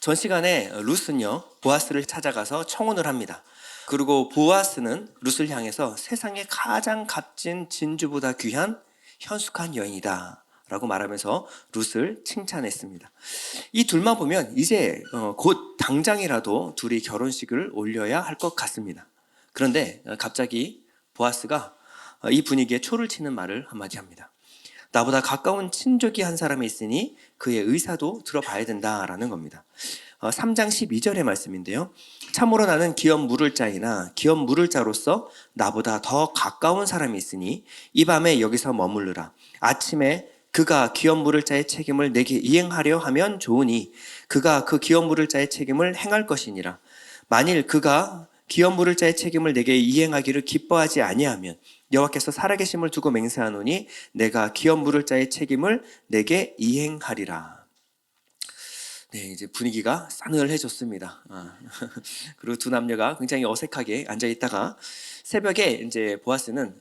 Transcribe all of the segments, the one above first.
전 시간에 룻은요, 보아스를 찾아가서 청혼을 합니다. 그리고 보아스는 룻을 향해서 세상에 가장 값진 진주보다 귀한 현숙한 여인이다 라고 말하면서 룻을 칭찬했습니다. 이 둘만 보면 이제 곧 당장이라도 둘이 결혼식을 올려야 할 것 같습니다. 그런데 갑자기 보아스가 이 분위기에 초를 치는 말을 한마디 합니다. 나보다 가까운 친족이 한 사람이 있으니 그의 의사도 들어봐야 된다라는 겁니다. 3장 12절의 말씀인데요. 참으로 나는 기업 물을 자이나 기업 물을 자로서 나보다 더 가까운 사람이 있으니 이 밤에 여기서 머무르라. 아침에 그가 기업 물을 자의 책임을 내게 이행하려 하면 좋으니 그가 그 기업 물을 자의 책임을 행할 것이니라. 만일 그가 기업 물을 자의 책임을 내게 이행하기를 기뻐하지 아니하면 여호와께서 살아계심을 두고 맹세하노니 내가 기업 물을 자의 책임을 내게 이행하리라. 네, 이제 분위기가 싸늘해졌습니다. 그리고 두 남녀가 굉장히 어색하게 앉아 있다가 새벽에 이제 보아스는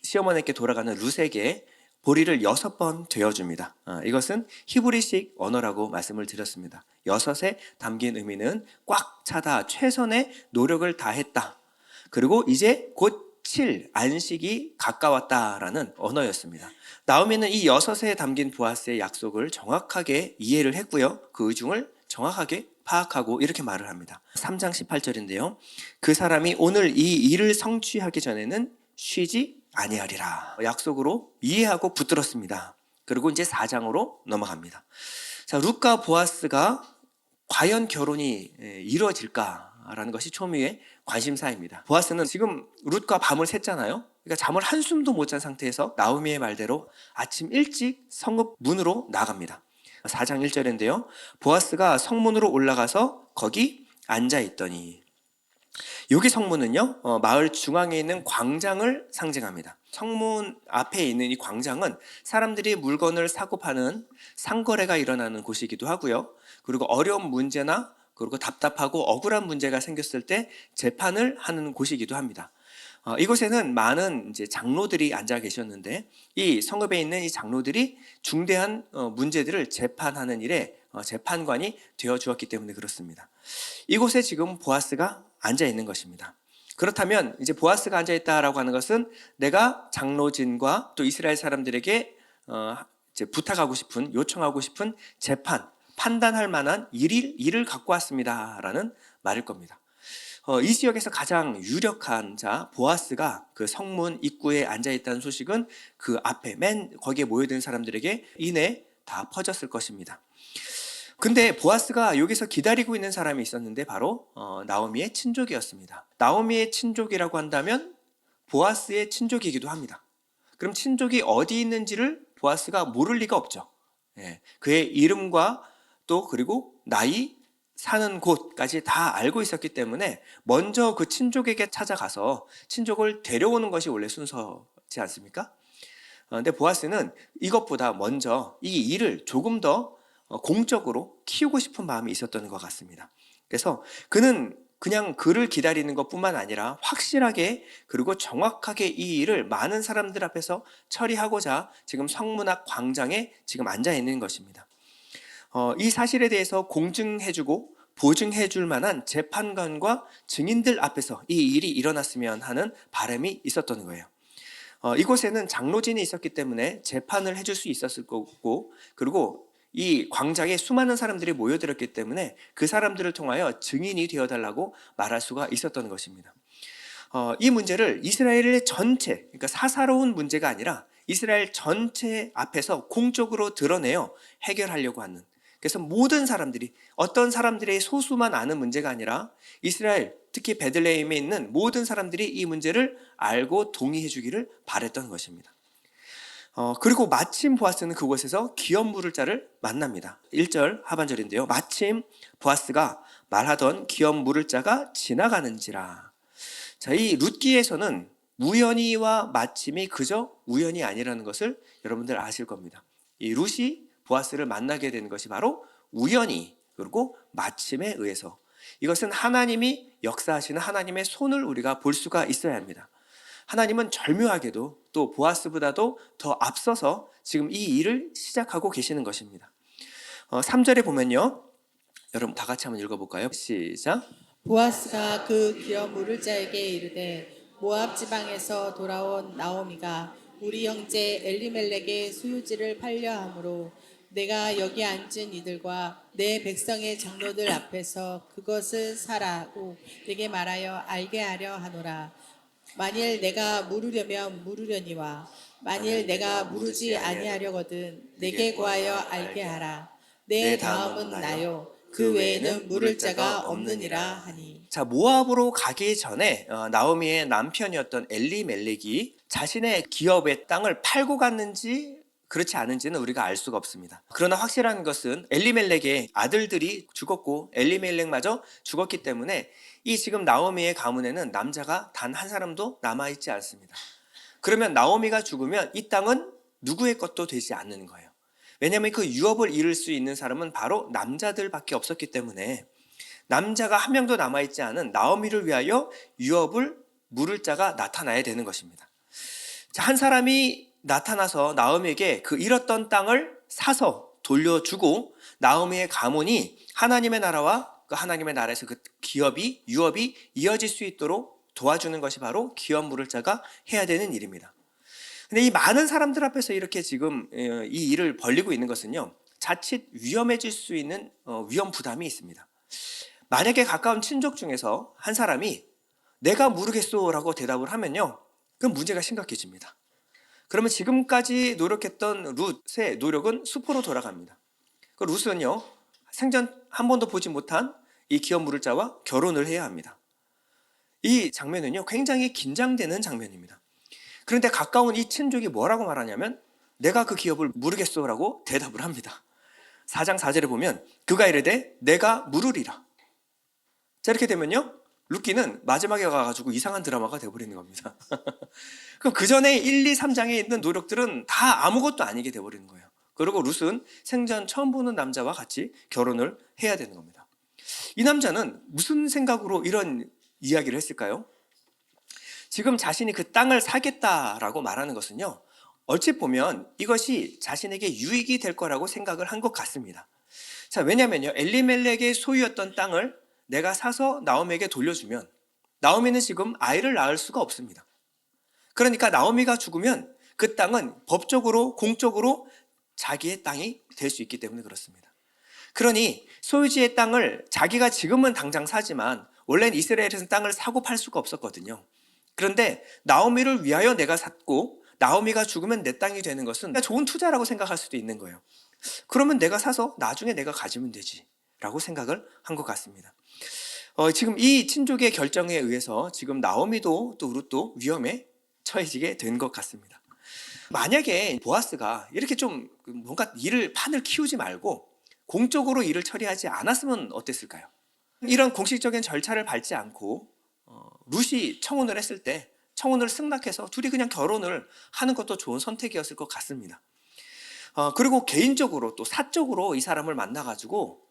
시어머니께 돌아가는 룻에게 보리를 6번 되어줍니다. 이것은 히브리식 언어라고 말씀을 드렸습니다. 6에 담긴 의미는 꽉 차다, 최선의 노력을 다했다. 그리고 이제 곧 7, 안식이 가까웠다라는 언어였습니다. 나오미는 이 6에 담긴 보아스의 약속을 정확하게 이해를 했고요. 그 의중을 정확하게 파악하고 이렇게 말을 합니다. 3장 18절인데요. 그 사람이 오늘 이 일을 성취하기 전에는 쉬지 아니하리라. 약속으로 이해하고 붙들었습니다. 그리고 이제 4장으로 넘어갑니다. 자, 룻과 보아스가 과연 결혼이 이루어질까라는 것이 초미의 관심사입니다. 보아스는 지금 룻과 밤을 샜잖아요. 그러니까 잠을 한숨도 못 잔 상태에서 나오미의 말대로 아침 일찍 성읍 문으로 나갑니다. 4장 1절인데요. 보아스가 성문으로 올라가서 거기 앉아있더니, 여기 성문은요, 마을 중앙에 있는 광장을 상징합니다. 성문 앞에 있는 이 광장은 사람들이 물건을 사고 파는 상거래가 일어나는 곳이기도 하고요. 그리고 어려운 문제나 그리고 답답하고 억울한 문제가 생겼을 때 재판을 하는 곳이기도 합니다. 이곳에는 많은 이제 장로들이 앉아 계셨는데 이 성읍에 있는 이 장로들이 중대한 문제들을 재판하는 일에 재판관이 되어 주었기 때문에 그렇습니다. 이곳에 지금 보아스가 앉아 있는 것입니다. 그렇다면 이제 보아스가 앉아 있다라고 하는 것은 내가 장로진과 또 이스라엘 사람들에게 이제 부탁하고 싶은, 요청하고 싶은 재판, 판단할 만한 일을 갖고 왔습니다라는 말일 겁니다. 이 지역에서 가장 유력한 자 보아스가 그 성문 입구에 앉아 있다는 소식은 그 앞에 맨 거기에 모여든 사람들에게 이내 다 퍼졌을 것입니다. 근데 보아스가 여기서 기다리고 있는 사람이 있었는데 바로 나오미의 친족이었습니다. 나오미의 친족이라고 한다면 보아스의 친족이기도 합니다. 그럼 친족이 어디 있는지를 보아스가 모를 리가 없죠. 그의 이름과 또 그리고 나이, 사는 곳까지 다 알고 있었기 때문에 먼저 그 친족에게 찾아가서 친족을 데려오는 것이 원래 순서지 않습니까? 근데 보아스는 이것보다 먼저 이 일을 조금 더 공적으로 키우고 싶은 마음이 있었던 것 같습니다. 그래서 그는 그냥 그를 기다리는 것뿐만 아니라 확실하게 그리고 정확하게 이 일을 많은 사람들 앞에서 처리하고자 지금 성문 앞 광장에 지금 앉아 있는 것입니다. 이 사실에 대해서 공증해주고 보증해줄 만한 재판관과 증인들 앞에서 이 일이 일어났으면 하는 바람이 있었던 거예요. 이곳에는 장로진이 있었기 때문에 재판을 해줄 수 있었을 거고, 그리고 이 광장에 수많은 사람들이 모여들었기 때문에 그 사람들을 통하여 증인이 되어달라고 말할 수가 있었던 것입니다. 이 문제를 이스라엘의 전체, 그러니까 사사로운 문제가 아니라 이스라엘 전체 앞에서 공적으로 드러내어 해결하려고 하는, 그래서 모든 사람들이, 어떤 사람들의 소수만 아는 문제가 아니라 이스라엘, 특히 베들레헴에 있는 모든 사람들이 이 문제를 알고 동의해 주기를 바랬던 것입니다. 그리고 마침 보아스는 그곳에서 기업 물을 자를 만납니다. 1절 하반절인데요. 마침 보아스가 말하던 기업 물을 자가 지나가는지라. 자, 이 룻기에서는 우연히와 마침이 그저 우연이 아니라는 것을 여러분들 아실 겁니다. 이 룻이 보아스를 만나게 되는 것이 바로 우연히 그리고 마침에 의해서, 이것은 하나님이 역사하시는 하나님의 손을 우리가 볼 수가 있어야 합니다. 하나님은 절묘하게도 또 보아스보다도 더 앞서서 지금 이 일을 시작하고 계시는 것입니다. 3절에 보면요, 여러분 다 같이 한번 읽어볼까요? 시작. 보아스가 그 기업 물을 자에게 이르되 모압 지방에서 돌아온 나오미가 우리 형제 엘리멜렉의 소유지를 팔려 함으로 내가 여기 앉은 이들과 내 백성의 장로들 앞에서 그것을 사라고 내게 말하여 알게 하려 하노라. 만일 내가 물으려면 물으려니와 만일 내가 물으지 아니하려거든 내게 구하여 알게 하라. 내 다음은 나요. 그 외에는 물을 자가 없느니라 하니. 자, 모압으로 가기 전에 나오미의 남편이었던 엘리멜렉이 자신의 기업의 땅을 팔고 갔는지 그렇지 않은지는 우리가 알 수가 없습니다. 그러나 확실한 것은 엘리멜렉의 아들들이 죽었고 엘리멜렉마저 죽었기 때문에 이 지금 나오미의 가문에는 남자가 단 한 사람도 남아있지 않습니다. 그러면 나오미가 죽으면 이 땅은 누구의 것도 되지 않는 거예요. 왜냐하면 그 유업을 이룰 수 있는 사람은 바로 남자들밖에 없었기 때문에 남자가 한 명도 남아있지 않은 나오미를 위하여 유업을 물을 자가 나타나야 되는 것입니다. 자, 한 사람이 나타나서 나오미에게 그 잃었던 땅을 사서 돌려주고 나오미의 가문이 하나님의 나라와 그 하나님의 나라에서 그 기업이 유업이 이어질 수 있도록 도와주는 것이 바로 기업 물을 자가 해야 되는 일입니다. 근데 이 많은 사람들 앞에서 이렇게 지금 이 일을 벌리고 있는 것은요, 자칫 위험해질 수 있는 위험 부담이 있습니다. 만약에 가까운 친족 중에서 한 사람이 내가 모르겠소라고 대답을 하면요, 그럼 문제가 심각해집니다. 그러면 지금까지 노력했던 룻의 노력은 수포로 돌아갑니다. 그 룻은요, 생전 한 번도 보지 못한 이 기업 물을 자와 결혼을 해야 합니다. 이 장면은요, 굉장히 긴장되는 장면입니다. 그런데 가까운 이 친족이 뭐라고 말하냐면 내가 그 기업을 모르겠소라고 대답을 합니다. 4장 4절에 보면 그가 이르되 내가 물으리라. 자, 이렇게 되면요, 룻기는 마지막에 가가지고 이상한 드라마가 되어버리는 겁니다. 그럼 그 전에 1, 2, 3장에 있는 노력들은 다 아무것도 아니게 되어버리는 거예요. 그리고 룻은 생전 처음 보는 남자와 같이 결혼을 해야 되는 겁니다. 이 남자는 무슨 생각으로 이런 이야기를 했을까요? 지금 자신이 그 땅을 사겠다라고 말하는 것은요, 얼핏 보면 이것이 자신에게 유익이 될 거라고 생각을 한 것 같습니다. 자, 왜냐면요, 엘리멜렉의 소유였던 땅을 내가 사서 나오미에게 돌려주면 나오미는 지금 아이를 낳을 수가 없습니다. 그러니까 나오미가 죽으면 그 땅은 법적으로 공적으로 자기의 땅이 될 수 있기 때문에 그렇습니다. 그러니 소유지의 땅을 자기가 지금은 당장 사지만 원래는 이스라엘에서는 땅을 사고 팔 수가 없었거든요. 그런데 나오미를 위하여 내가 샀고 나오미가 죽으면 내 땅이 되는 것은 좋은 투자라고 생각할 수도 있는 거예요. 그러면 내가 사서 나중에 내가 가지면 되지 라고 생각을 한 것 같습니다. 지금 이 친족의 결정에 의해서 지금 나오미도 또 룻도 위험에 처해지게 된 것 같습니다. 만약에 보아스가 이렇게 좀 뭔가 판을 키우지 말고 공적으로 일을 처리하지 않았으면 어땠을까요? 이런 공식적인 절차를 밟지 않고 룻이 청혼을 했을 때 청혼을 승낙해서 둘이 그냥 결혼을 하는 것도 좋은 선택이었을 것 같습니다. 그리고 개인적으로 또 사적으로 이 사람을 만나가지고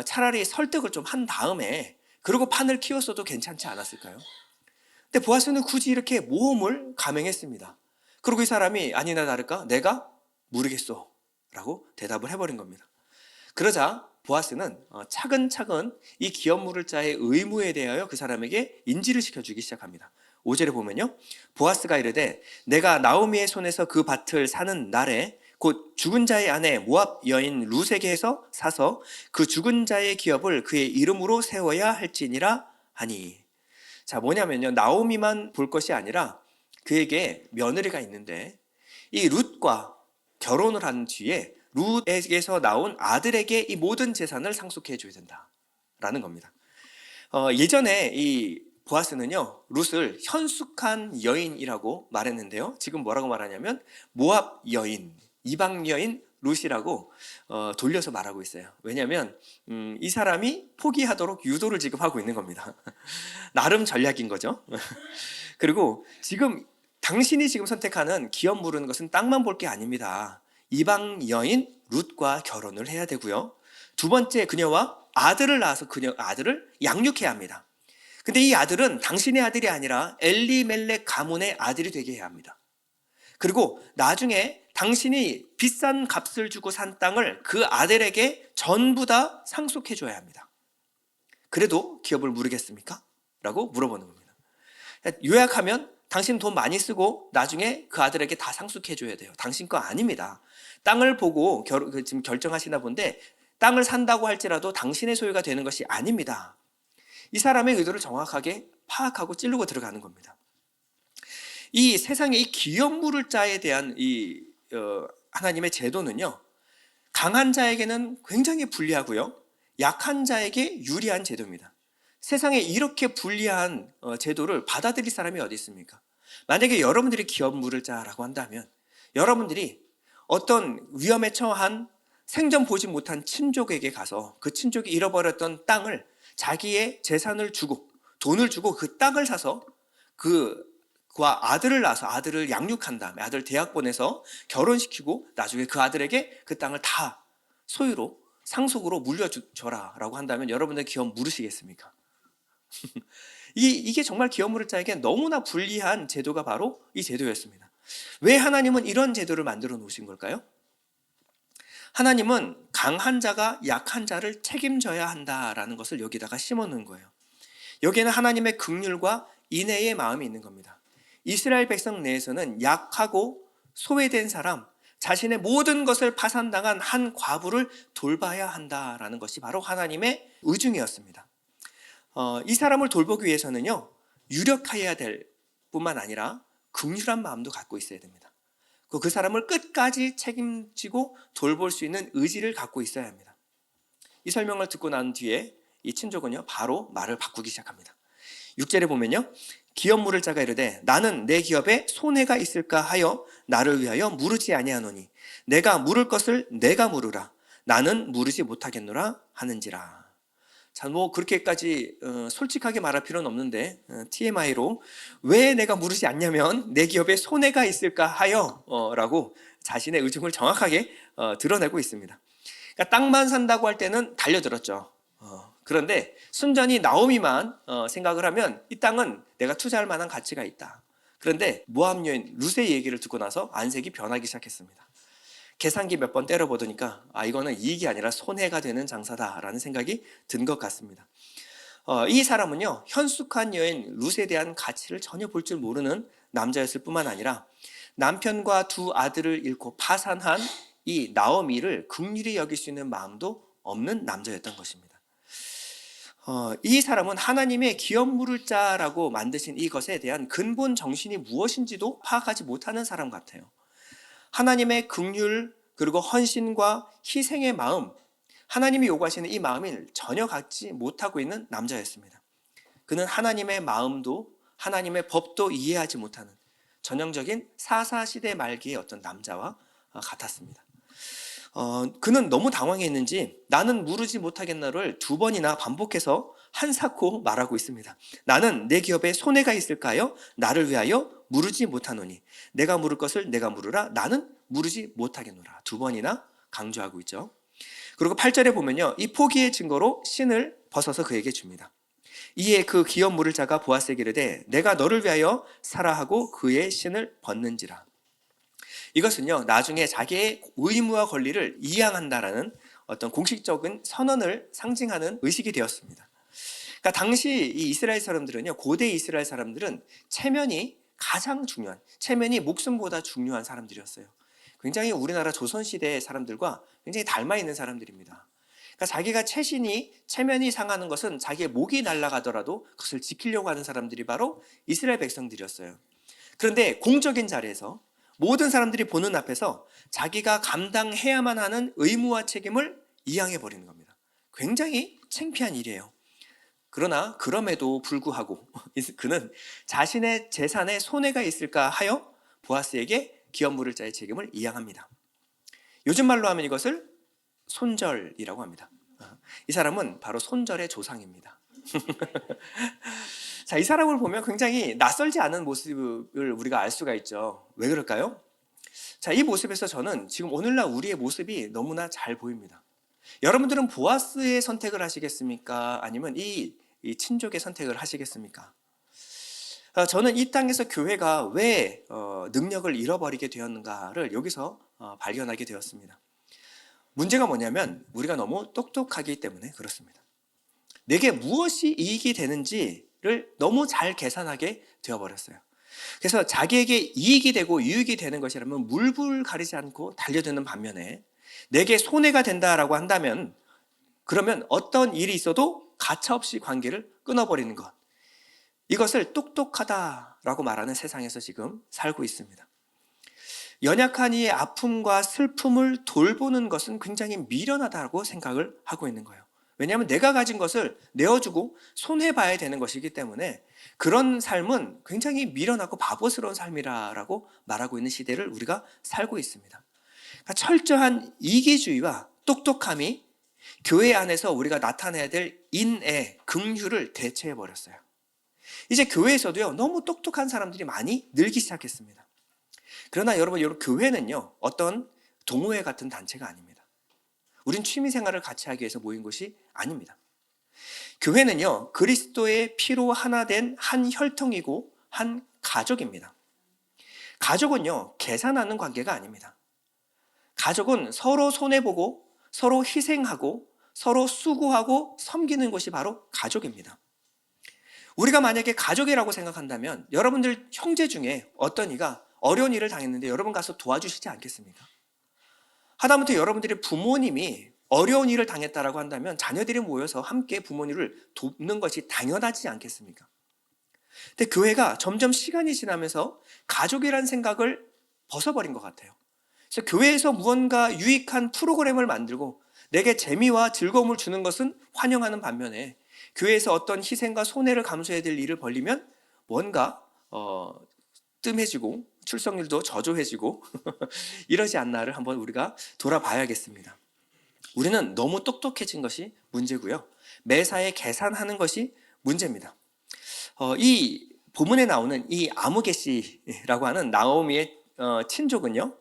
차라리 설득을 좀 한 다음에 그리고 판을 키웠어도 괜찮지 않았을까요? 근데 보아스는 굳이 이렇게 모험을 감행했습니다. 그리고 이 사람이 아니나 다를까 내가 모르겠소 라고 대답을 해버린 겁니다. 그러자 보아스는 차근차근 이 기업 물을 자의 의무에 대하여 그 사람에게 인지를 시켜주기 시작합니다. 5절에 보면요, 보아스가 이르되 내가 나오미의 손에서 그 밭을 사는 날에 곧 죽은 자의 아내 모압 여인 룻에게 해서 사서 그 죽은 자의 기업을 그의 이름으로 세워야 할지니라 하니. 자, 뭐냐면요, 나오미만 볼 것이 아니라 그에게 며느리가 있는데 이 룻과 결혼을 한 뒤에 룻에게서 나온 아들에게 이 모든 재산을 상속해 줘야 된다라는 겁니다. 예전에 이 보아스는요, 룻을 현숙한 여인이라고 말했는데요, 지금 뭐라고 말하냐면 모압 여인, 이방 여인 룻이라고 돌려서 말하고 있어요. 왜냐하면 이 사람이 포기하도록 유도를 지금 하고 있는 겁니다. 나름 전략인 거죠. 그리고 지금 당신이 지금 선택하는 기업 물은 것은 땅만 볼 게 아닙니다. 이방 여인 룻과 결혼을 해야 되고요. 두 번째, 그녀와 아들을 낳아서 그녀 아들을 양육해야 합니다. 근데 이 아들은 당신의 아들이 아니라 엘리멜렉 가문의 아들이 되게 해야 합니다. 그리고 나중에 당신이 비싼 값을 주고 산 땅을 그 아들에게 전부 다 상속해 줘야 합니다. 그래도 기업을 무르겠습니까? 라고 물어보는 겁니다. 요약하면 당신 돈 많이 쓰고 나중에 그 아들에게 다 상속해줘야 돼요. 당신 거 아닙니다. 땅을 보고 지금 결정하시나 본데 땅을 산다고 할지라도 당신의 소유가 되는 것이 아닙니다. 이 사람의 의도를 정확하게 파악하고 찌르고 들어가는 겁니다. 이 세상의 이 기업 물을 자에 대한 하나님의 제도는요, 강한 자에게는 굉장히 불리하고요, 약한 자에게 유리한 제도입니다. 세상에 이렇게 불리한 제도를 받아들일 사람이 어디 있습니까? 만약에 여러분들이 기업 물을 자라고 한다면 여러분들이 어떤 위험에 처한 생전 보지 못한 친족에게 가서 그 친족이 잃어버렸던 땅을 자기의 재산을 주고 돈을 주고 그 땅을 사서 그와 아들을 낳아서 아들을 양육한 다음에 아들 대학 보내서 결혼시키고 나중에 그 아들에게 그 땅을 다 소유로 상속으로 물려줘라 라고 한다면 여러분들 기업 물으시겠습니까? 이게 정말 기업 물을 자에게 너무나 불리한 제도가 바로 이 제도였습니다. 왜 하나님은 이런 제도를 만들어 놓으신 걸까요? 하나님은 강한 자가 약한 자를 책임져야 한다라는 것을 여기다가 심어놓은 거예요. 여기에는 하나님의 긍휼과 인애의 마음이 있는 겁니다. 이스라엘 백성 내에서는 약하고 소외된 사람, 자신의 모든 것을 파산당한 한 과부를 돌봐야 한다라는 것이 바로 하나님의 의중이었습니다. 이 사람을 돌보기 위해서는요, 유력해야 될 뿐만 아니라 긍휼한 마음도 갖고 있어야 됩니다. 그 사람을 끝까지 책임지고 돌볼 수 있는 의지를 갖고 있어야 합니다. 이 설명을 듣고 난 뒤에 이 친족은요, 바로 말을 바꾸기 시작합니다. 6절에 보면요, 기업 물을 자가 이르되 나는 내 기업에 손해가 있을까 하여 나를 위하여 물으지 아니하노니 내가 물을 것을 내가 물으라 나는 물으지 못하겠노라 하는지라. 자, 그렇게까지 솔직하게 말할 필요는 없는데 TMI로 왜 내가 물으지 않냐면 내 기업에 손해가 있을까 하여 라고 자신의 의중을 정확하게 드러내고 있습니다. 그러니까 땅만 산다고 할 때는 달려들었죠. 그런데 순전히 나오미만 생각을 하면 이 땅은 내가 투자할 만한 가치가 있다. 그런데 모압 여인 룻의 얘기를 듣고 나서 안색이 변하기 시작했습니다. 계산기 몇 번 때려보니까 이거는 이익이 아니라 손해가 되는 장사다라는 생각이 든 것 같습니다. 이 사람은요, 현숙한 여인 룻에 대한 가치를 전혀 볼 줄 모르는 남자였을 뿐만 아니라 남편과 두 아들을 잃고 파산한 이 나오미를 긍휼히 여길 수 있는 마음도 없는 남자였던 것입니다. 이 사람은 하나님의 기업 물을 자라고 만드신 이것에 대한 근본 정신이 무엇인지도 파악하지 못하는 사람 같아요. 하나님의 긍휼 그리고 헌신과 희생의 마음, 하나님이 요구하시는 이 마음을 전혀 갖지 못하고 있는 남자였습니다. 그는 하나님의 마음도 하나님의 법도 이해하지 못하는 전형적인 사사시대 말기의 어떤 남자와 같았습니다. 그는 너무 당황했는지 나는 물으지 못하겠나를 두 번이나 반복해서 한사코 말하고 있습니다. 나는 내 기업에 손해가 있을까요? 나를 위하여 물으지 못하노니 내가 물을 것을 내가 물으라 나는 물으지 못하겠노라. 두 번이나 강조하고 있죠. 그리고 8절에 보면요, 이 포기의 증거로 신을 벗어서 그에게 줍니다. 이에 그 기업 물을 자가 보아스에게 이르되 내가 너를 위하여 사라 하고 그의 신을 벗는지라. 이것은요, 나중에 자기의 의무와 권리를 이양한다라는 어떤 공식적인 선언을 상징하는 의식이 되었습니다. 그러니까 당시 이 이스라엘 사람들은요, 고대 이스라엘 사람들은 체면이 가장 중요한, 체면이 목숨보다 중요한 사람들이었어요. 굉장히 우리나라 조선시대 사람들과 굉장히 닮아 있는 사람들입니다. 그러니까 자기가 체면이 상하는 것은 자기의 목이 날아가더라도 그것을 지키려고 하는 사람들이 바로 이스라엘 백성들이었어요. 그런데 공적인 자리에서 모든 사람들이 보는 앞에서 자기가 감당해야만 하는 의무와 책임을 이양해버리는 겁니다. 굉장히 창피한 일이에요. 그러나 그럼에도 불구하고 그는 자신의 재산에 손해가 있을까 하여 보아스에게 기업 물을 자의 책임을 이양합니다. 요즘 말로 하면 이것을 손절이라고 합니다. 이 사람은 바로 손절의 조상입니다. 자, 이 사람을 보면 굉장히 낯설지 않은 모습을 우리가 알 수가 있죠. 왜 그럴까요? 자, 이 모습에서 저는 지금 오늘날 우리의 모습이 너무나 잘 보입니다. 여러분들은 보아스의 선택을 하시겠습니까? 아니면 이 친족의 선택을 하시겠습니까? 저는 이 땅에서 교회가 왜 능력을 잃어버리게 되었는가를 여기서 발견하게 되었습니다. 문제가 뭐냐면 우리가 너무 똑똑하기 때문에 그렇습니다. 내게 무엇이 이익이 되는지를 너무 잘 계산하게 되어버렸어요. 그래서 자기에게 이익이 되고 유익이 되는 것이라면 물불 가리지 않고 달려드는 반면에 내게 손해가 된다라고 한다면 그러면 어떤 일이 있어도 가차없이 관계를 끊어버리는 것. 이것을 똑똑하다라고 말하는 세상에서 지금 살고 있습니다. 연약한 이의 아픔과 슬픔을 돌보는 것은 굉장히 미련하다고 생각을 하고 있는 거예요. 왜냐하면 내가 가진 것을 내어주고 손해봐야 되는 것이기 때문에 그런 삶은 굉장히 미련하고 바보스러운 삶이라고 말하고 있는 시대를 우리가 살고 있습니다. 그러니까 철저한 이기주의와 똑똑함이 교회 안에서 우리가 나타내야 될 인애, 긍휼을 대체해버렸어요. 이제 교회에서도요, 너무 똑똑한 사람들이 많이 늘기 시작했습니다. 그러나 여러분, 교회는요, 어떤 동호회 같은 단체가 아닙니다. 우린 취미생활을 같이 하기 위해서 모인 곳이 아닙니다. 교회는요, 그리스도의 피로 하나 된 한 혈통이고 한 가족입니다. 가족은요, 계산하는 관계가 아닙니다. 가족은 서로 손해보고 서로 희생하고 서로 수고하고 섬기는 것이 바로 가족입니다. 우리가 만약에 가족이라고 생각한다면 여러분들 형제 중에 어떤 이가 어려운 일을 당했는데 여러분 가서 도와주시지 않겠습니까? 하다못해 여러분들의 부모님이 어려운 일을 당했다라고 한다면 자녀들이 모여서 함께 부모님을 돕는 것이 당연하지 않겠습니까? 근데 교회가 점점 시간이 지나면서 가족이라는 생각을 벗어버린 것 같아요. 그래서 교회에서 무언가 유익한 프로그램을 만들고 내게 재미와 즐거움을 주는 것은 환영하는 반면에 교회에서 어떤 희생과 손해를 감수해야 될 일을 벌리면 뭔가 뜸해지고 출석률도 저조해지고 이러지 않나를 한번 우리가 돌아봐야겠습니다. 우리는 너무 똑똑해진 것이 문제고요. 매사에 계산하는 것이 문제입니다. 이 본문에 나오는 이 아무개 씨라고 하는 나오미의 친족은요,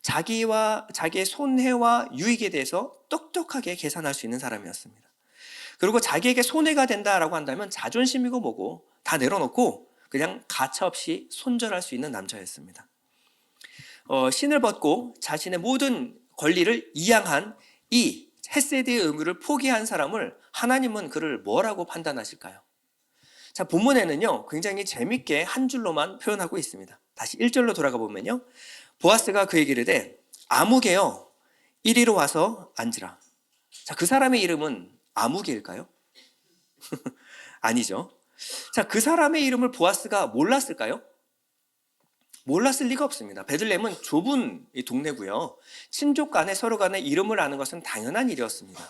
자기의 손해와 유익에 대해서 똑똑하게 계산할 수 있는 사람이었습니다. 그리고 자기에게 손해가 된다라고 한다면 자존심이고 뭐고 다 내려놓고 그냥 가차없이 손절할 수 있는 남자였습니다. 신을 벗고 자신의 모든 권리를 이양한 이 헤세드의 의무를 포기한 사람을 하나님은 그를 뭐라고 판단하실까요? 자, 본문에는요, 굉장히 재밌게 한 줄로만 표현하고 있습니다. 다시 1절로 돌아가 보면요, 보아스가 그에게 이르되 아무개여 이리로 와서 앉으라. 자, 그 사람의 이름은 아무개일까요? 아니죠. 자, 그 사람의 이름을 보아스가 몰랐을까요? 몰랐을 리가 없습니다. 베들레헴은 좁은 동네고요. 친족 간에 서로 간에 이름을 아는 것은 당연한 일이었습니다.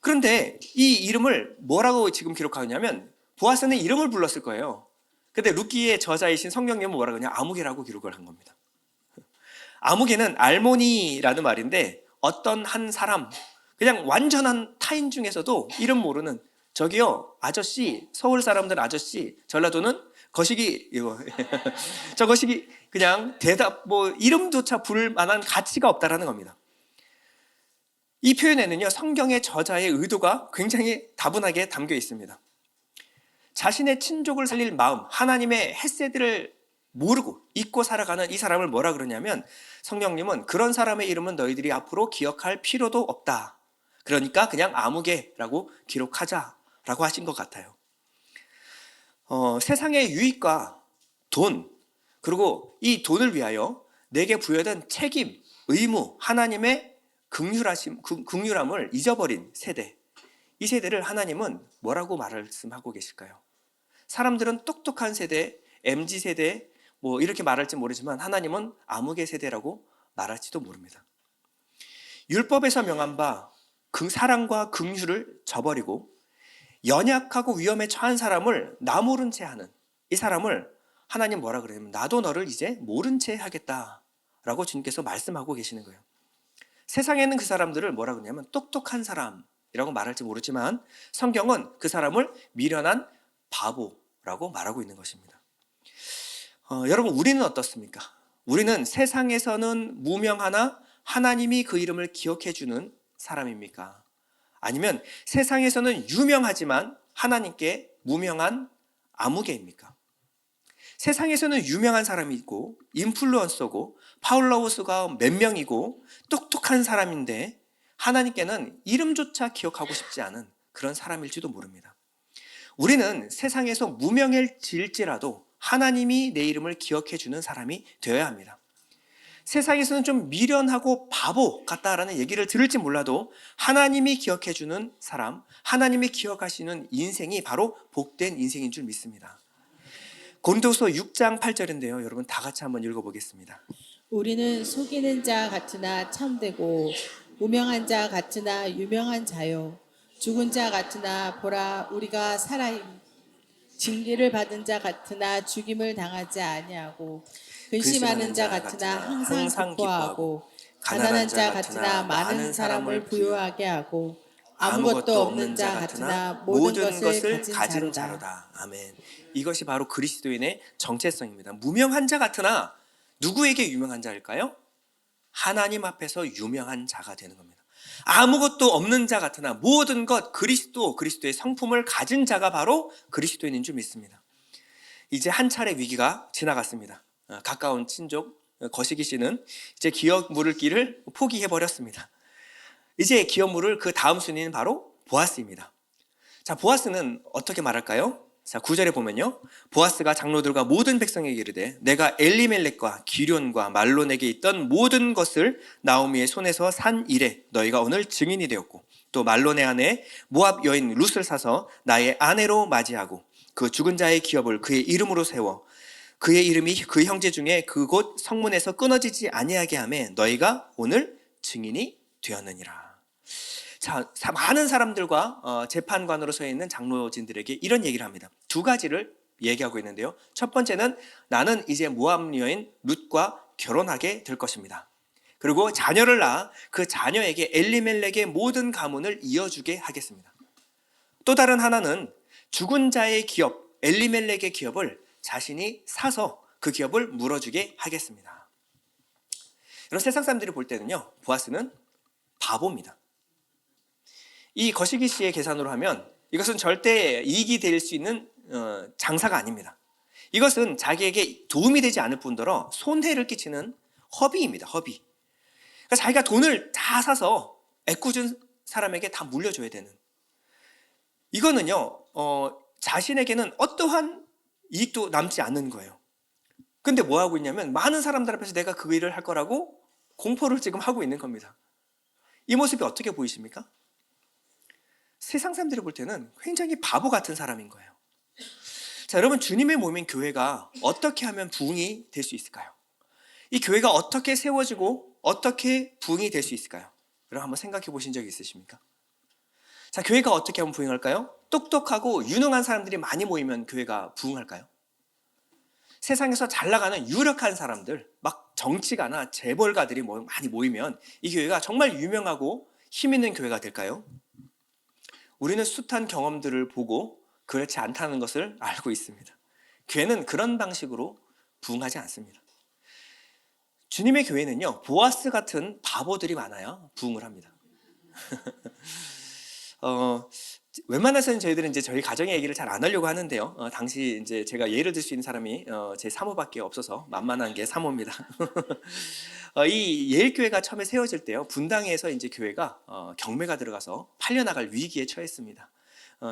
그런데 이 이름을 뭐라고 지금 기록하냐면 보아스는 이름을 불렀을 거예요. 근데 루키의 저자이신 성경님은 뭐라고 하냐? 아무개라고 기록을 한 겁니다. 아무개는 알모니라는 말인데 어떤 한 사람, 그냥 완전한 타인 중에서도 이름 모르는, 저기요 아저씨, 서울 사람들 아저씨, 전라도는 거시기, 이거 저 거시기, 그냥 대답, 이름조차 부를 만한 가치가 없다라는 겁니다. 이 표현에는요, 성경의 저자의 의도가 굉장히 다분하게 담겨 있습니다. 자신의 친족을 살릴 마음, 하나님의 헤세드를 모르고 잊고 살아가는 이 사람을 뭐라 그러냐면, 성령님은 그런 사람의 이름은 너희들이 앞으로 기억할 필요도 없다. 그러니까 그냥 아무개라고 기록하자라고 하신 것 같아요. 세상의 유익과 돈, 그리고 이 돈을 위하여 내게 부여된 책임, 의무, 하나님의 긍휼함을 잊어버린 세대, 이 세대를 하나님은 뭐라고 말씀하고 계실까요? 사람들은 똑똑한 세대, MZ세대 이렇게 말할지 모르지만 하나님은 아무개 세대라고 말할지도 모릅니다. 율법에서 명한 바 사랑과 긍휼을 저버리고 연약하고 위험에 처한 사람을 나 모른 채 하는 이 사람을 하나님 뭐라 그러냐면 나도 너를 이제 모른 채 하겠다라고 주님께서 말씀하고 계시는 거예요. 세상에는 그 사람들을 뭐라 그러냐면 똑똑한 사람이라고 말할지 모르지만 성경은 그 사람을 미련한 바보라고 말하고 있는 것입니다. 여러분, 우리는 어떻습니까? 우리는 세상에서는 무명하나 하나님이 그 이름을 기억해 주는 사람입니까? 아니면 세상에서는 유명하지만 하나님께 무명한 아무개입니까? 세상에서는 유명한 사람이 있고 인플루언서고 파울러우스가 몇 명이고 똑똑한 사람인데 하나님께는 이름조차 기억하고 싶지 않은 그런 사람일지도 모릅니다. 우리는 세상에서 무명해질지라도 하나님이 내 이름을 기억해 주는 사람이 되어야 합니다. 세상에서는 좀 미련하고 바보 같다라는 얘기를 들을지 몰라도 하나님이 기억해 주는 사람, 하나님이 기억하시는 인생이 바로 복된 인생인 줄 믿습니다. 고린도후서 6장 8절인데요. 여러분 다 같이 한번 읽어보겠습니다. 우리는 속이는 자 같으나 참되고 무명한 자 같으나 유명한 자요 죽은 자 같으나 보라 우리가 살아있 징계를 받은 자 같으나 죽임을 당하지 아니하고 근심하는 자 같으나 항상 기뻐하고 가난한 자 같으나 많은 사람을 부유하게 하고 아무것도 없는 자 같으나 모든 것을 가진 자로다. 아멘. 이것이 바로 그리스도인의 정체성입니다. 무명한 자 같으나 누구에게 유명한 자일까요? 하나님 앞에서 유명한 자가 되는 겁니다. 아무것도 없는 자 같으나 모든 것 그리스도의 성품을 가진 자가 바로 그리스도인인 줄 믿습니다. 이제 한 차례 위기가 지나갔습니다. 가까운 친족 거시기 씨는 이제 기업 물을 길을 포기해 버렸습니다. 이제 기업 물을 그 다음 순위는 바로 보아스입니다. 자, 보아스는 어떻게 말할까요? 자, 9절에 보면요. 보아스가 장로들과 모든 백성에게 이르되 내가 엘리멜렉과 기련과 말론에게 있던 모든 것을 나오미의 손에서 산 이래 너희가 오늘 증인이 되었고 또 말론의 아내 모압 여인 룻을 사서 나의 아내로 맞이하고 그 죽은 자의 기업을 그의 이름으로 세워 그의 이름이 그 형제 중에 그곳 성문에서 끊어지지 아니하게 하매 너희가 오늘 증인이 되었느니라. 자, 많은 사람들과 재판관으로 서 있는 장로진들에게 이런 얘기를 합니다. 두 가지를 얘기하고 있는데요. 첫 번째는 나는 이제 모압 여인 룻과 결혼하게 될 것입니다. 그리고 자녀를 낳아 그 자녀에게 엘리멜렉의 모든 가문을 이어주게 하겠습니다. 또 다른 하나는 죽은 자의 기업, 엘리멜렉의 기업을 자신이 사서 그 기업을 물어주게 하겠습니다. 이런 세상 사람들이 볼 때는요, 보아스는 바보입니다. 이 거시기 씨의 계산으로 하면 이것은 절대 이익이 될 수 있는 장사가 아닙니다. 이것은 자기에게 도움이 되지 않을 뿐더러 손해를 끼치는 허비입니다. 허비. 그러니까 자기가 돈을 다 사서 애꿎은 사람에게 다 물려줘야 되는. 이거는요, 자신에게는 어떠한 이익도 남지 않는 거예요. 근데 뭐 하고 있냐면 많은 사람들 앞에서 내가 그 일을 할 거라고 공포를 지금 하고 있는 겁니다. 이 모습이 어떻게 보이십니까? 세상 사람들이 볼 때는 굉장히 바보 같은 사람인 거예요. 자, 여러분 주님의 몸인 교회가 어떻게 하면 부흥이 될 수 있을까요? 이 교회가 어떻게 세워지고 어떻게 부흥이 될 수 있을까요? 여러분 한번 생각해 보신 적 있으십니까? 자, 교회가 어떻게 하면 부흥할까요? 똑똑하고 유능한 사람들이 많이 모이면 교회가 부흥할까요? 세상에서 잘 나가는 유력한 사람들, 막 정치가나 재벌가들이 많이 모이면 이 교회가 정말 유명하고 힘 있는 교회가 될까요? 우리는 숱한 경험들을 보고 그렇지 않다는 것을 알고 있습니다. 교회는 그런 방식으로 부흥하지 않습니다. 주님의 교회는요, 보아스 같은 바보들이 많아야 부흥을 합니다. 웬만해서는 저희들은 이제 저희 가정의 얘기를 잘 안 하려고 하는데요. 당시 이제 제가 예를 들 수 있는 사람이 제 사모밖에 없어서 만만한 게 사모입니다. 이 예일교회가 처음에 세워질 때요, 분당에서 이제 교회가 경매가 들어가서 팔려나갈 위기에 처했습니다.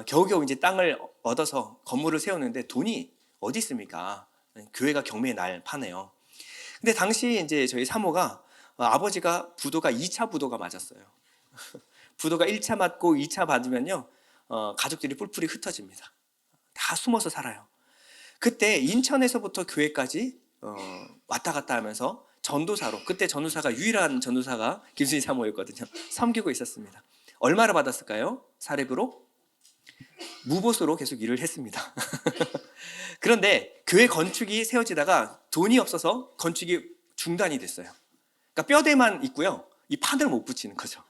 겨우겨우 이제 땅을 얻어서 건물을 세우는데 돈이 어디 있습니까? 교회가 경매의 날 파네요. 근데 당시 이제 저희 사모가 아버지가 부도가 2차 부도가 맞았어요. 부도가 1차 맞고 2차 맞으면요, 가족들이 뿔뿔이 흩어집니다. 다 숨어서 살아요. 그때 인천에서부터 교회까지 왔다 갔다 하면서 전도사로, 그때 전도사가 유일한 전도사가 김순희 사모였거든요. 섬기고 있었습니다. 얼마를 받았을까요? 사례비로? 무보수로 계속 일을 했습니다. 그런데 교회 건축이 세워지다가 돈이 없어서 건축이 중단이 됐어요. 그러니까 뼈대만 있고요, 이 판을 못 붙이는 거죠.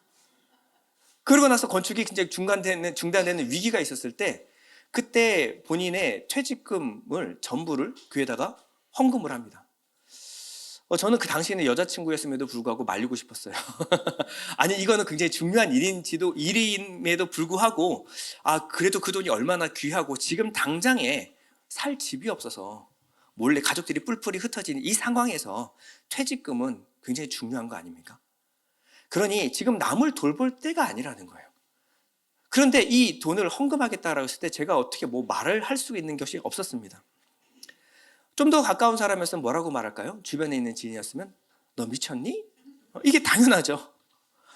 그러고 나서 건축이 굉장히 중단되는 위기가 있었을 때 그때 본인의 퇴직금을 전부를 교회에다가 헌금을 합니다. 저는 그 당시에는 여자친구였음에도 불구하고 말리고 싶었어요. 아니, 이거는 굉장히 중요한 일임에도 불구하고 그래도 그 돈이 얼마나 귀하고 지금 당장에 살 집이 없어서 몰래 가족들이 뿔뿔이 흩어지는 이 상황에서 퇴직금은 굉장히 중요한 거 아닙니까? 그러니 지금 남을 돌볼 때가 아니라는 거예요. 그런데 이 돈을 헌금하겠다라고 했을 때 제가 어떻게 뭐 말을 할 수 있는 것이 없었습니다. 좀 더 가까운 사람이었으면 뭐라고 말할까요? 주변에 있는 지인이었으면 너 미쳤니? 이게 당연하죠.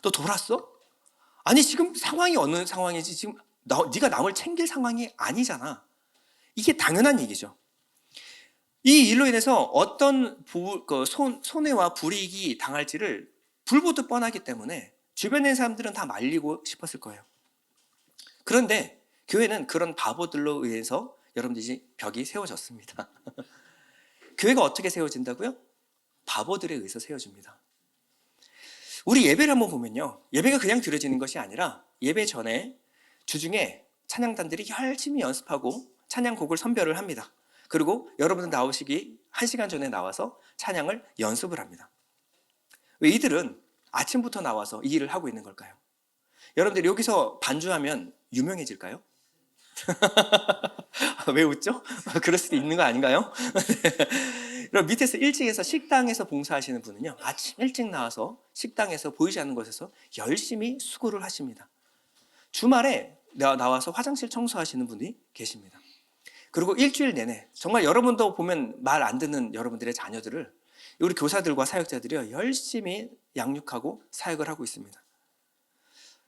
너 돌았어? 아니 지금 상황이 어느 상황이지? 지금 네가 남을 챙길 상황이 아니잖아. 이게 당연한 얘기죠. 이 일로 인해서 어떤 손해와 불이익이 당할지를 불보듯 뻔하기 때문에 주변에 있는 사람들은 다 말리고 싶었을 거예요. 그런데 교회는 그런 바보들로 의해서 여러분들이 벽이 세워졌습니다. 교회가 어떻게 세워진다고요? 바보들에 의해서 세워집니다. 우리 예배를 한번 보면요. 예배가 그냥 드려지는 것이 아니라 예배 전에 주중에 찬양단들이 열심히 연습하고 찬양곡을 선별을 합니다. 그리고 여러분들 나오시기 1시간 전에 나와서 찬양을 연습을 합니다. 왜 이들은 아침부터 나와서 이 일을 하고 있는 걸까요? 여러분들 여기서 반주하면 유명해질까요? 왜 웃죠? 그럴 수도 있는 거 아닌가요? 그럼 밑에서 일찍에서 식당에서 봉사하시는 분은요, 아침 일찍 나와서 식당에서 보이지 않는 곳에서 열심히 수고를 하십니다. 주말에 나와서 화장실 청소하시는 분이 계십니다. 그리고 일주일 내내 정말 여러분도 보면 말 안 듣는 여러분들의 자녀들을 우리 교사들과 사역자들이 열심히 양육하고 사역을 하고 있습니다.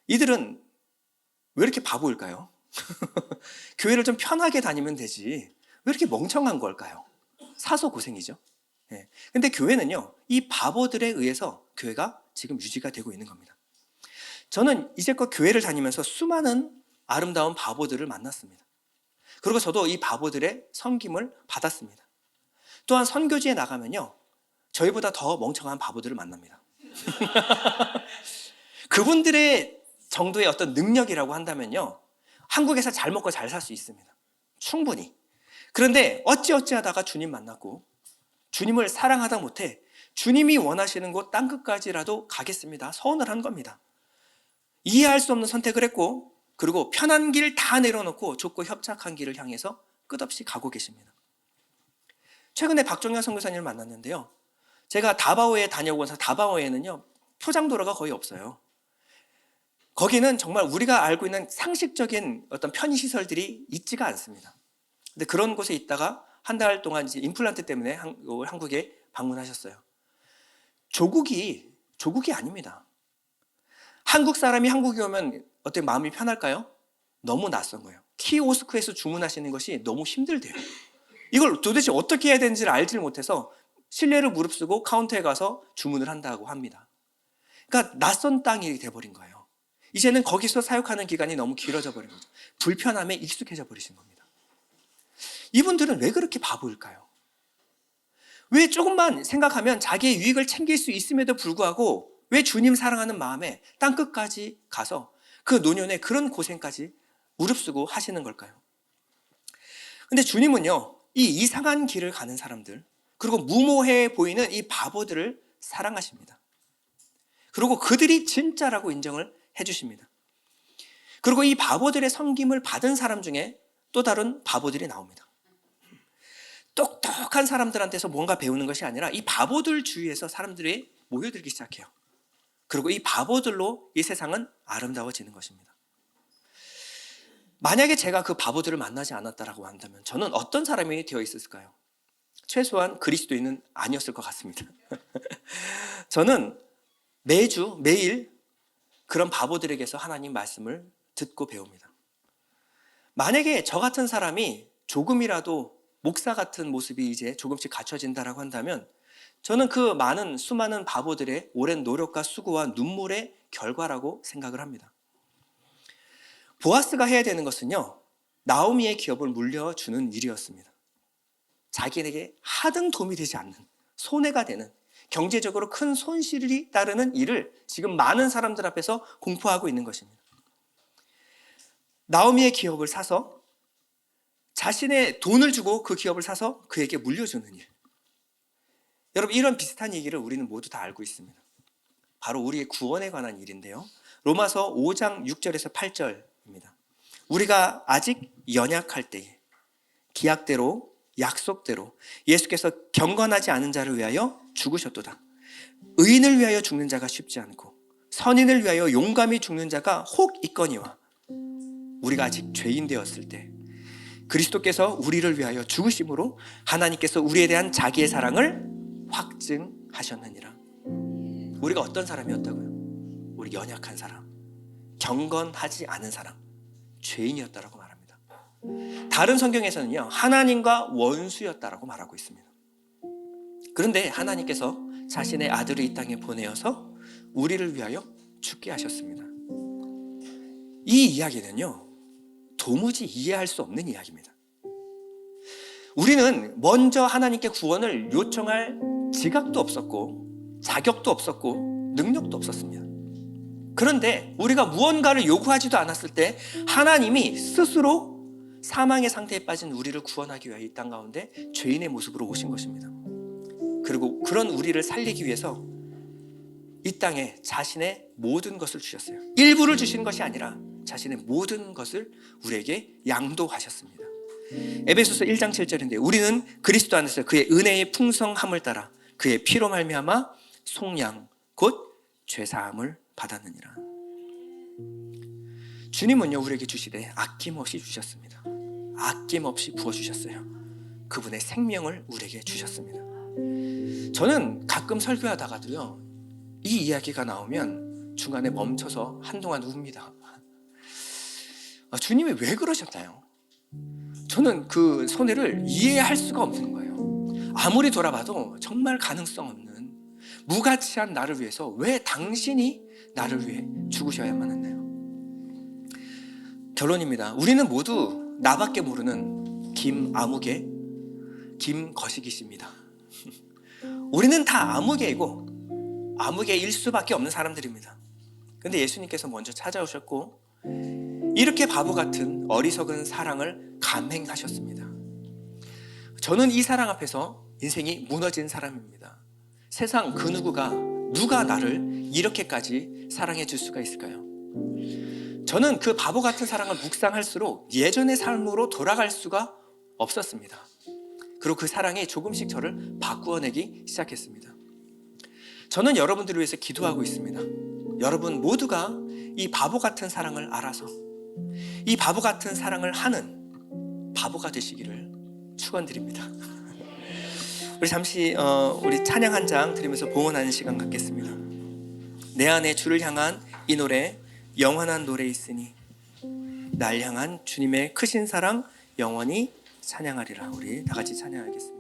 이들은 왜 이렇게 바보일까요? 교회를 좀 편하게 다니면 되지 왜 이렇게 멍청한 걸까요? 사서 고생이죠. 근데 교회는요, 이 바보들에 의해서 교회가 지금 유지가 되고 있는 겁니다. 저는 이제껏 교회를 다니면서 수많은 아름다운 바보들을 만났습니다. 그리고 저도 이 바보들의 섬김을 받았습니다. 또한 선교지에 나가면요, 저희보다 더 멍청한 바보들을 만납니다. 그분들의 정도의 어떤 능력이라고 한다면요, 한국에서 잘 먹고 잘 살 수 있습니다. 충분히. 그런데 어찌하다가 주님 만났고 주님을 사랑하다 못해 주님이 원하시는 곳 땅끝까지라도 가겠습니다. 서원을 한 겁니다. 이해할 수 없는 선택을 했고, 그리고 편한 길 다 내려놓고 좁고 협착한 길을 향해서 끝없이 가고 계십니다. 최근에 박종현 선교사님을 만났는데요, 제가 다바오에 다녀오면서 다바오에는요, 표장도로가 거의 없어요. 거기는 정말 우리가 알고 있는 상식적인 어떤 편의시설들이 있지가 않습니다. 근데 그런 곳에 있다가 한 달 동안 이제 임플란트 때문에 한국에 방문하셨어요. 조국이 아닙니다. 한국 사람이 한국에 오면 어떻게 마음이 편할까요? 너무 낯선 거예요. 키오스크에서 주문하시는 것이 너무 힘들대요. 이걸 도대체 어떻게 해야 되는지를 알지를 못해서 실내를 무릅쓰고 카운터에 가서 주문을 한다고 합니다. 그러니까 낯선 땅이 돼버린 거예요. 이제는 거기서 사역하는 기간이 너무 길어져 버린 거죠. 불편함에 익숙해져 버리신 겁니다. 이분들은 왜 그렇게 바보일까요? 왜 조금만 생각하면 자기의 유익을 챙길 수 있음에도 불구하고 왜 주님 사랑하는 마음에 땅끝까지 가서 그 노년에 그런 고생까지 무릅쓰고 하시는 걸까요? 근데 주님은요, 이 이상한 길을 가는 사람들, 그리고 무모해 보이는 이 바보들을 사랑하십니다. 그리고 그들이 진짜라고 인정을 해주십니다. 그리고 이 바보들의 섬김을 받은 사람 중에 또 다른 바보들이 나옵니다. 똑똑한 사람들한테서 뭔가 배우는 것이 아니라 이 바보들 주위에서 사람들이 모여들기 시작해요. 그리고 이 바보들로 이 세상은 아름다워지는 것입니다. 만약에 제가 그 바보들을 만나지 않았다라고 한다면 저는 어떤 사람이 되어 있었을까요? 최소한 그리스도인은 아니었을 것 같습니다. 저는 매일 그런 바보들에게서 하나님 말씀을 듣고 배웁니다. 만약에 저 같은 사람이 조금이라도 목사 같은 모습이 이제 조금씩 갖춰진다라고 한다면 저는 그 수많은 바보들의 오랜 노력과 수고와 눈물의 결과라고 생각을 합니다. 보아스가 해야 되는 것은요, 나오미의 기업을 물려주는 일이었습니다. 자기에게 하등 도움이 되지 않는, 손해가 되는, 경제적으로 큰 손실이 따르는 일을 지금 많은 사람들 앞에서 공포하고 있는 것입니다. 나오미의 기업을 사서 자신의 돈을 주고 그 기업을 사서 그에게 물려주는 일. 여러분, 이런 비슷한 얘기를 우리는 모두 다 알고 있습니다. 바로 우리의 구원에 관한 일인데요, 로마서 5장 6절에서 8절입니다. 우리가 아직 연약할 때에 기약대로 약속대로 예수께서 경건하지 않은 자를 위하여 죽으셨도다. 의인을 위하여 죽는 자가 쉽지 않고 선인을 위하여 용감히 죽는 자가 혹 있거니와 우리가 아직 죄인 되었을 때 그리스도께서 우리를 위하여 죽으심으로 하나님께서 우리에 대한 자기의 사랑을 확증하셨느니라. 우리가 어떤 사람이었다고요? 우리 연약한 사람, 경건하지 않은 사람, 죄인이었다라고 말합니다. 다른 성경에서는요, 하나님과 원수였다라고 말하고 있습니다. 그런데 하나님께서 자신의 아들을 이 땅에 보내어서 우리를 위하여 죽게 하셨습니다. 이 이야기는요, 도무지 이해할 수 없는 이야기입니다. 우리는 먼저 하나님께 구원을 요청할 지각도 없었고 자격도 없었고 능력도 없었습니다. 그런데 우리가 무언가를 요구하지도 않았을 때 하나님이 스스로 사망의 상태에 빠진 우리를 구원하기 위해 이 땅 가운데 죄인의 모습으로 오신 것입니다. 그리고 그런 우리를 살리기 위해서 이 땅에 자신의 모든 것을 주셨어요. 일부를 주신 것이 아니라 자신의 모든 것을 우리에게 양도하셨습니다. 에베소서 1장 7절인데 우리는 그리스도 안에서 그의 은혜의 풍성함을 따라 그의 피로 말미암아 속량 곧 죄사함을 받았느니라. 주님은요, 우리에게 주시되 아낌없이 주셨습니다. 아낌없이 부어주셨어요. 그분의 생명을 우리에게 주셨습니다. 저는 가끔 설교하다가도요, 이 이야기가 나오면 중간에 멈춰서 한동안 웁니다. 주님이 왜 그러셨나요? 저는 그 손해를 이해할 수가 없는 거예요. 아무리 돌아봐도 정말 가능성 없는 무가치한 나를 위해서 왜 당신이 나를 위해 죽으셔야만 했나요? 결론입니다. 우리는 모두 나밖에 모르는 김아무개, 김거시기씨입니다. 우리는 다 아무개이고 아무개일 수밖에 없는 사람들입니다. 근데 예수님께서 먼저 찾아오셨고 이렇게 바보 같은 어리석은 사랑을 감행하셨습니다. 저는 이 사랑 앞에서 인생이 무너진 사람입니다. 세상 그 누가 나를 이렇게까지 사랑해 줄 수가 있을까요? 저는 그 바보 같은 사랑을 묵상할수록 예전의 삶으로 돌아갈 수가 없었습니다. 그리고 그 사랑이 조금씩 저를 바꾸어내기 시작했습니다. 저는 여러분들을 위해서 기도하고 있습니다. 여러분 모두가 이 바보 같은 사랑을 알아서 이 바보 같은 사랑을 하는 바보가 되시기를 축원드립니다. 우리 잠시 우리 찬양 한 장 드리면서 봉헌하는 시간 갖겠습니다. 내 안에 주를 향한 이 노래 영원한 노래 있으니 날 향한 주님의 크신 사랑 영원히 찬양하리라. 우리 다 같이 찬양하겠습니다.